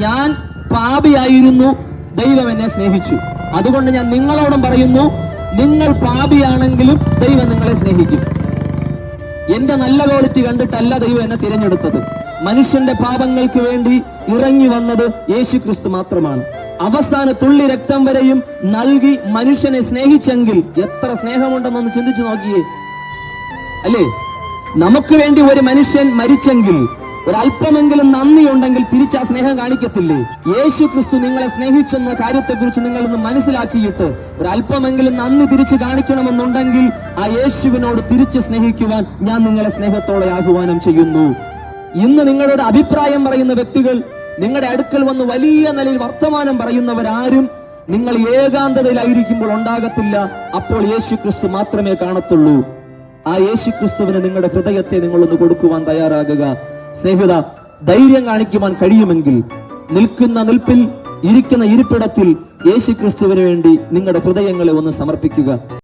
ഞാൻ പാപിയായിരുന്നു, ദൈവം എന്നെ സ്നേഹിച്ചു. അതുകൊണ്ട് ഞാൻ നിങ്ങളോടും പറയുന്നു, നിങ്ങൾ പാപിയാണെങ്കിലും ദൈവം നിങ്ങളെ സ്നേഹിക്കും. എന്റെ നല്ല ക്വാളിറ്റി കണ്ടിട്ടല്ല ദൈവം എന്നെ തിരഞ്ഞെടുത്തത്. മനുഷ്യന്റെ പാപങ്ങൾക്ക് വേണ്ടി ഇറങ്ങി വന്നത് യേശു ക്രിസ്തു മാത്രമാണ്. അവസാന തുള്ളി രക്തം വരെയും നൽകി മനുഷ്യനെ സ്നേഹിച്ചെങ്കിൽ എത്ര സ്നേഹമുണ്ടെന്നൊന്ന് ചിന്തിച്ചു നോക്കിയേ, അല്ലേ? നമുക്ക് വേണ്ടി ഒരു മനുഷ്യൻ മരിച്ചെങ്കിൽ ഒരല്പമെങ്കിലും നന്ദി ഉണ്ടെങ്കിൽ തിരിച്ച് ആ സ്നേഹം കാണിക്കത്തില്ലേ? യേശു ക്രിസ്തു നിങ്ങളെ സ്നേഹിച്ചെന്ന കാര്യത്തെക്കുറിച്ച് നിങ്ങളൊന്ന് മനസ്സിലാക്കിയിട്ട് ഒരല്പമെങ്കിലും നന്ദി തിരിച്ച് കാണിക്കണമെന്നുണ്ടെങ്കിൽ ആ യേശുവിനോട് തിരിച്ച് സ്നേഹിക്കുവാൻ ഞാൻ നിങ്ങളെ സ്നേഹത്തോടെ ആഹ്വാനം ചെയ്യുന്നു. ഇന്ന് നിങ്ങളുടെ അഭിപ്രായം പറയുന്ന വ്യക്തികൾ, നിങ്ങളുടെ അടുക്കൽ വന്ന് വലിയ നിലയിൽ വർത്തമാനം പറയുന്നവരാരും നിങ്ങൾ ഏകാന്തതയിലായിരിക്കുമ്പോൾ ഉണ്ടാകത്തില്ല. അപ്പോൾ യേശു ക്രിസ്തു മാത്രമേ കാണത്തുള്ളൂ. ആ യേശു ക്രിസ്തുവിന് നിങ്ങളുടെ ഹൃദയത്തെ നിങ്ങളൊന്ന് കൊടുക്കുവാൻ തയ്യാറാകുക. സ്നേഹിത, ധൈര്യം കാണിക്കുവാൻ കഴിയുമെങ്കിൽ നിൽക്കുന്ന നിൽപ്പിൽ, ഇരിക്കുന്ന ഇരിപ്പിടത്തിൽ യേശു ക്രിസ്തുവിന് വേണ്ടി നിങ്ങളുടെ ഹൃദയങ്ങളെ ഒന്ന് സമർപ്പിക്കുക.